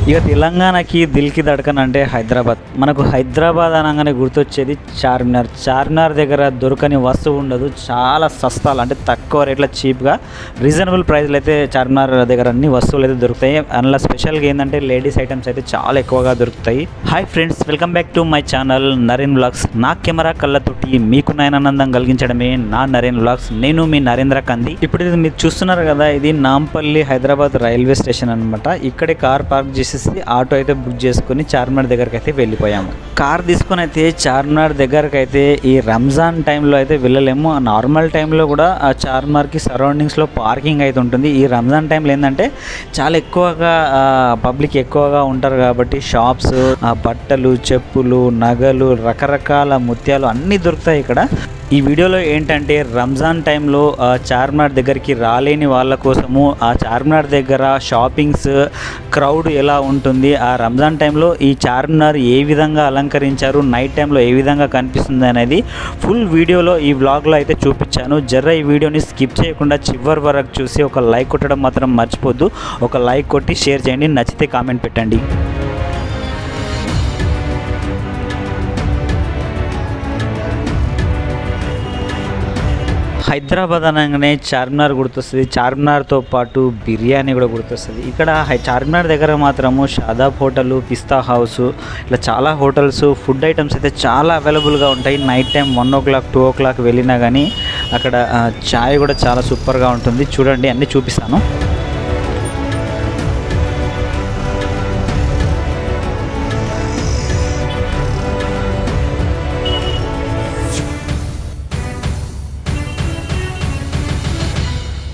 ఇక తెలంగాణకి దిల్కి దడకన్ అంటే హైదరాబాద్. మనకు హైదరాబాద్ అనగానే గుర్తొచ్చేది చార్మినార్. చార్మినార్ దగ్గర దొరకని వస్తువు ఉండదు. చాలా సస్తాలు అంటే తక్కువ రేట్లో చీప్గా రీజనబుల్ ప్రైస్లో అయితే చార్మినార్ దగ్గర అన్ని వస్తువులు అయితే దొరుకుతాయి. అందులో స్పెషల్గా ఏంటంటే లేడీస్ ఐటమ్స్ అయితే చాలా ఎక్కువగా దొరుకుతాయి. Hi friends, welcome back to my channel Naren vlogs. నా కెమెరా కళ్ళతోటి మీకు నయనానందం కలిగించడమే నా నరేన్ వ్లాగ్స్. నేను మీ నరేంద్ర కంది. ఇప్పుడు ఇది మీరు చూస్తున్నారు కదా, ఇది నాంపల్లి హైదరాబాద్ రైల్వే స్టేషన్ అనమాట. ఇక్కడే కార్ పార్క్ చేసేసి ఆటో అయితే బుక్ చేసుకుని చార్మినార్ దగ్గరికి అయితే వెళ్ళిపోయాము. కార్ తీసుకొని అయితే చార్మినార్ దగ్గరకు అయితే ఈ రంజాన్ టైంలో అయితే వెళ్ళలేము. నార్మల్ టైంలో కూడా ఆ చార్మినార్కి సరౌండింగ్స్లో పార్కింగ్ అయితే ఉంటుంది. ఈ రంజాన్ టైంలో ఏంటంటే చాలా ఎక్కువగా పబ్లిక్ ఎక్కువగా ఉంటారు కాబట్టి షాప్స్, బట్టలు, చెప్పులు, నగలు, రకరకాల ముత్యాలు అన్నీ దొరుకుతాయి ఇక్కడ. ఈ వీడియోలో ఏంటంటే రంజాన్ టైంలో చార్మినార్ దగ్గరికి రాలేని వాళ్ళ కోసము ఆ చార్మినార్ దగ్గర షాపింగ్స్ క్రౌడ్ ఎలా ఉంటుంది, ఆ రంజాన్ టైంలో ఈ చార్మినార్ ఏ విధంగా అలంకరించారు, నైట్ టైంలో ఏ విధంగా కనిపిస్తుంది అనేది ఫుల్ వీడియోలో ఈ వ్లాగ్లో అయితే చూపించాను. జర్ర ఈ వీడియోని స్కిప్ చేయకుండా చివరి వరకు చూసి ఒక లైక్ కొట్టడం మాత్రం మర్చిపోద్దు. ఒక లైక్ కొట్టి షేర్ చేయండి, నచ్చితే కామెంట్ పెట్టండి. హైదరాబాద్ అనగానే చార్మినార్ గుర్తొస్తుంది. చార్మినార్తో పాటు బిర్యానీ కూడా గుర్తొస్తుంది. ఇక్కడ చార్మినార్ దగ్గర మాత్రము షాదాబ్ హోటల్, పిస్తా హౌస్, ఇలా చాలా హోటల్స్, ఫుడ్ ఐటమ్స్ అయితే చాలా అవైలబుల్గా ఉంటాయి. నైట్ టైం 1 o'clock 2 o'clock వెళ్ళినా కానీ అక్కడ చాయ్ కూడా చాలా సూపర్గా ఉంటుంది. చూడండి, అన్నీ చూపిస్తాను.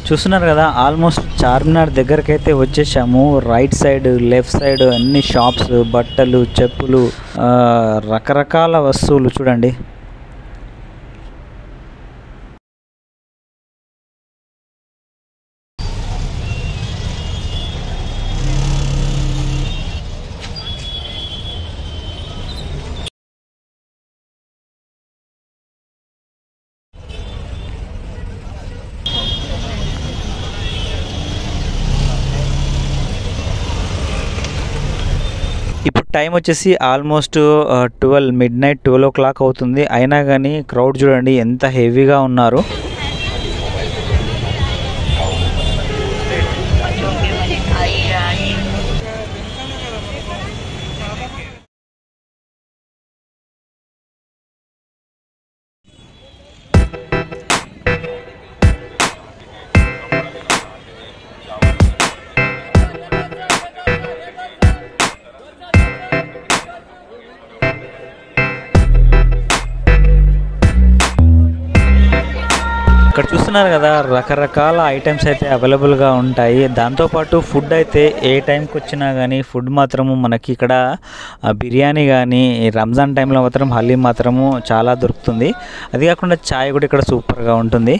చూస్తున్నారు కదా, ఆల్మోస్ట్ చార్మినార్ దగ్గరికి అయితే వచ్చేసాము. రైట్ సైడ్, లెఫ్ట్ సైడ్ అన్ని షాప్స్, బట్టలు, చెప్పులు, రకరకాల వస్తువులు చూడండి. ఇప్పుడు టైం వచ్చేసి ఆల్మోస్ట్ 12 midnight 12 o'clock అవుతుంది. అయినా కానీ క్రౌడ్ చూడండి ఎంత హెవీగా ఉన్నారు. ఇక్కడ చూస్తున్నారు కదా, రకరకాల ఐటమ్స్ అయితే అవైలబుల్గా ఉంటాయి. దాంతోపాటు ఫుడ్ అయితే ఏ టైంకి వచ్చినా కానీ ఫుడ్ మాత్రము మనకి ఇక్కడ బిర్యానీ కానీ, రంజాన్ టైంలో మాత్రం హలీం మాత్రము చాలా దొరుకుతుంది. అది కాకుండా చాయ్ కూడా ఇక్కడ సూపర్గా ఉంటుంది.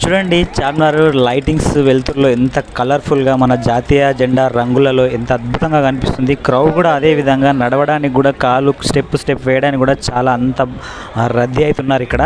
చూడండి, చార్మినార్ లైటింగ్స్ వెలుతురులో ఎంత కలర్ఫుల్గా మన జాతీయ జెండా రంగులలో ఎంత అద్భుతంగా కనిపిస్తుంది. క్రౌడ్ కూడా అదే విధంగా నడవడానికి కూడా కాలు స్టెప్ వేయడానికి కూడా చాలా అంత రద్దీ అవుతున్నారు ఇక్కడ.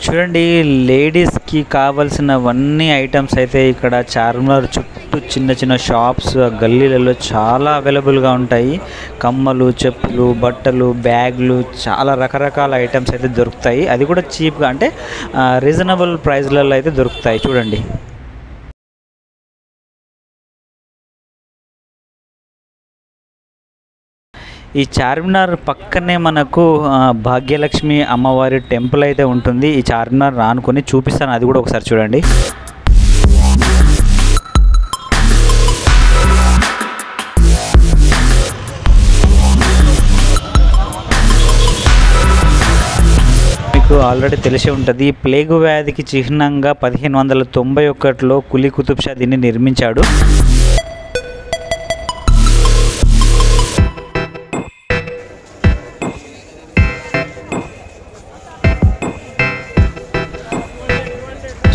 చూడండి, లేడీస్కి కావాల్సినవన్నీ ఐటమ్స్ అయితే ఇక్కడ చార్మినార్ చుట్టూ చిన్న చిన్న షాప్స్, గల్లీలలో చాలా అవైలబుల్గా ఉంటాయి. కమ్మలు, చెప్పులు, బట్టలు, బ్యాగులు, చాలా రకరకాల ఐటమ్స్ అయితే దొరుకుతాయి. అది కూడా చీప్గా అంటే రీజనబుల్ ప్రైస్లలో అయితే దొరుకుతాయి. చూడండి, ఈ చార్మినార్ పక్కనే మనకు భాగ్యలక్ష్మి అమ్మవారి టెంపుల్ అయితే ఉంటుంది. ఈ చార్మినార్ రానుకొని చూపిస్తాను, అది కూడా ఒకసారి చూడండి. మీకు ఆల్రెడీ తెలిసే ఉంటుంది, ప్లేగు వ్యాధికి చిహ్నంగా 1591లో కులీ కుతుబ్ షా దీన్ని నిర్మించాడు.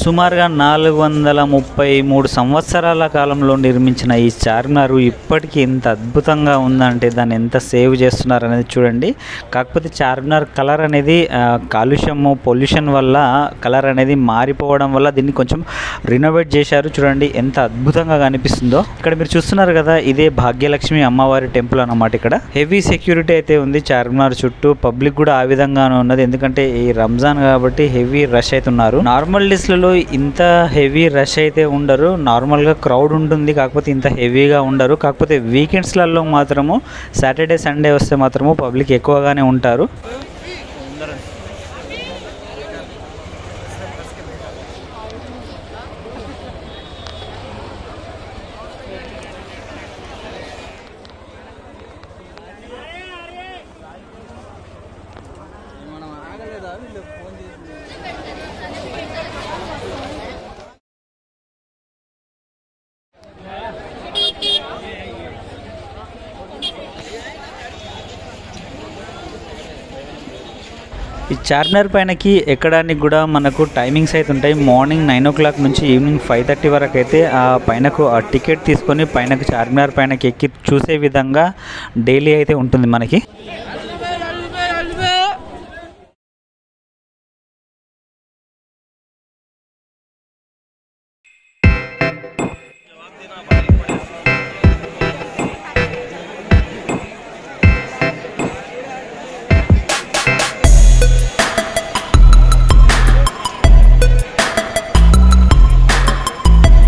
సుమారుగా 433 సంవత్సరాల కాలంలో నిర్మించిన ఈ చార్మినార్ ఇప్పటికీ ఎంత అద్భుతంగా ఉందంటే దాన్ని ఎంత సేవ్ చేస్తున్నారు అనేది చూడండి. కాకపోతే చార్మినార్ కలర్ అనేది కాలుష్యము పొల్యూషన్ వల్ల కలర్ అనేది మారిపోవడం వల్ల దీన్ని కొంచెం రినోవేట్ చేశారు. చూడండి ఎంత అద్భుతంగా కనిపిస్తుందో. ఇక్కడ మీరు చూస్తున్నారు కదా, ఇదే భాగ్యలక్ష్మి అమ్మవారి టెంపుల్ అన్నమాట. ఇక్కడ హెవీ సెక్యూరిటీ అయితే ఉంది చార్మినార్ చుట్టూ. పబ్లిక్ కూడా ఆ విధంగానే ఉన్నది, ఎందుకంటే ఈ రంజాన్ కాబట్టి హెవీ రష్ అయితే ఉన్నారు. నార్మల్ డేస్లలో ఇంత హెవీ రష్ అయితే ఉండరు, నార్మల్గా క్రౌడ్ ఉంటుంది, కాకపోతే ఇంత హెవీగా ఉండరు. కాకపోతే వీకెండ్స్లలో మాత్రము సాటర్డే సండే వస్తే మాత్రము పబ్లిక్ ఎక్కువగానే ఉంటారు. ఈ చార్మినార్ పైనకి ఎక్కడానికి కూడా మనకు టైమింగ్స్ అయితే ఉంటాయి. మార్నింగ్ 9 o'clock నుంచి ఈవినింగ్ 5:30 వరకు అయితే ఆ పైనకు ఆ టికెట్ తీసుకొని పైనకు చార్మినార్ పైనకి ఎక్కి చూసే విధంగా డైలీ అయితే ఉంటుంది మనకి.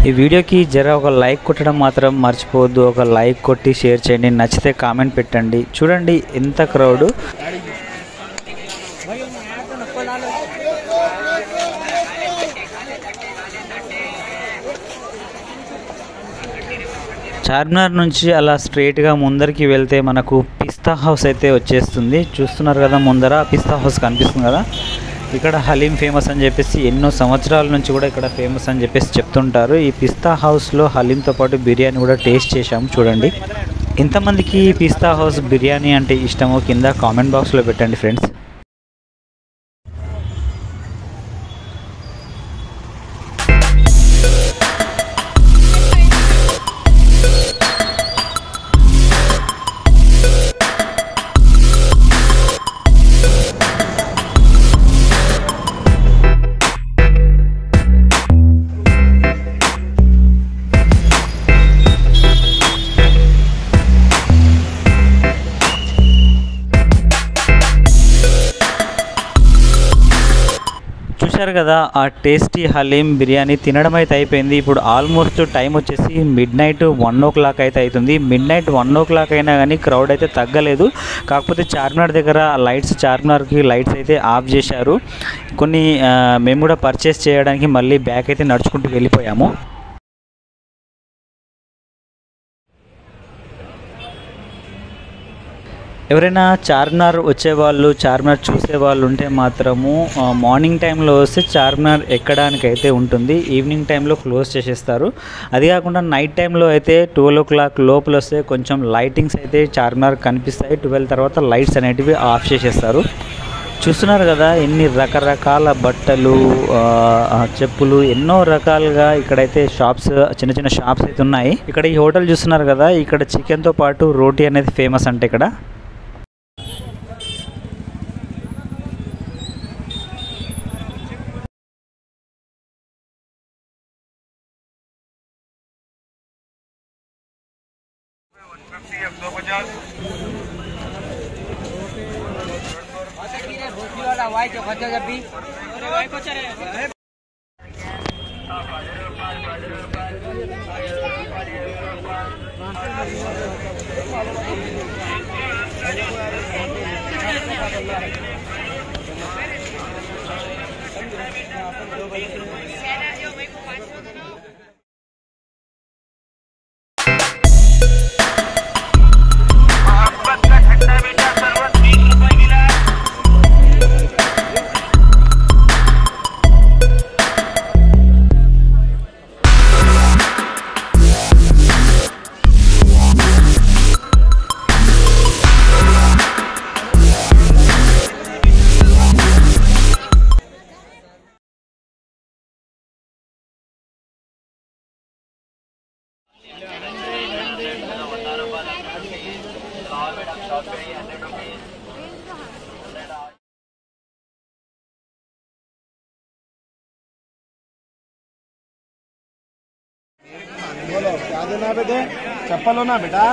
ఈ వీడియోకి జర ఒక లైక్ కొట్టడం మాత్రం మర్చిపోవద్దు. ఒక లైక్ కొట్టి షేర్ చేయండి, నచ్చితే కామెంట్ పెట్టండి. చూడండి ఎంత క్రౌడ్. చార్మినార్ నుంచి అలా స్ట్రైట్గా ముందరికి వెళ్తే మనకు పిస్తా హౌస్ అయితే వచ్చేస్తుంది. చూస్తున్నారు కదా, ముందర పిస్తా హౌస్ కనిపిస్తుంది కదా. ఇక్కడ హలీం ఫేమస్ అని చెప్పేసి ఎన్నో సంవత్సరాల నుంచి కూడా ఇక్కడ ఫేమస్ అని చెప్పేసి చెప్తుంటారు. ఈ పిస్తా హౌస్లో హలీంతో పాటు బిర్యానీ కూడా టేస్ట్ చేశాము. చూడండి ఎంతమందికి పిస్తా హౌస్ బిర్యానీ అంటే ఇష్టమో కింద కామెంట్ బాక్స్లో పెట్టండి ఫ్రెండ్స్. చూశారు కదా, ఆ టేస్టీ హలీం బిర్యానీ తినడం అయితే అయిపోయింది. ఇప్పుడు ఆల్మోస్ట్ టైం వచ్చేసి midnight 1 o'clock అయితే అవుతుంది. midnight 1 o'clock అయినా కానీ క్రౌడ్ అయితే తగ్గలేదు. కాకపోతే చార్మినార్ దగ్గర లైట్స్, చార్మినార్కి లైట్స్ అయితే ఆఫ్ చేశారు. కొన్ని మేము కూడా పర్చేస్ చేయడానికి మళ్ళీ బ్యాక్ అయితే నడుచుకుంటూ వెళ్ళిపోయాము. ఎవరైనా చార్మినార్ వచ్చేవాళ్ళు, చార్మినార్ చూసేవాళ్ళు ఉంటే మాత్రము మార్నింగ్ టైంలో వస్తే చార్మినార్ ఎక్కడానికి అయితే ఉంటుంది. ఈవినింగ్ టైంలో క్లోజ్ చేసేస్తారు. అది కాకుండా నైట్ టైంలో అయితే 12 o'clock లోపల వస్తే కొంచెం లైటింగ్స్ అయితే చార్మినార్ కనిపిస్తాయి. 12 తర్వాత లైట్స్ అనేటివి ఆఫ్ చేసేస్తారు. చూస్తున్నారు కదా, ఎన్ని రకరకాల బట్టలు, చెప్పులు, ఎన్నో రకాలుగా ఇక్కడైతే షాప్స్, చిన్న చిన్న షాప్స్ అయితే ఉన్నాయి. ఇక్కడ ఈ హోటల్ చూస్తున్నారు కదా, ఇక్కడ చికెన్తో పాటు రోటీ అనేది ఫేమస్ అంటే ఇక్కడ. बोलो क्या देना है बेटे? चप्पल हो ना बेटा?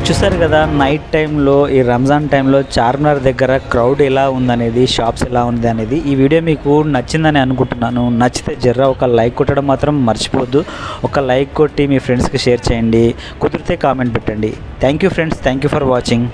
చూసారు కదా నైట్ టైంలో ఈ రంజాన్ టైంలో చార్మినార్ దగ్గర క్రౌడ్ ఎలా ఉందనేది, షాప్స్ ఎలా ఉంది అనేది. ఈ వీడియో మీకు నచ్చిందని అనుకుంటున్నాను. నచ్చితే జర్రా ఒక లైక్ కొట్టడం మాత్రం మర్చిపోవద్దు. ఒక లైక్ కొట్టి మీ ఫ్రెండ్స్కి షేర్ చేయండి. కుదిరితే కామెంట్ పెట్టండి. Thank you friends, thank you for watching.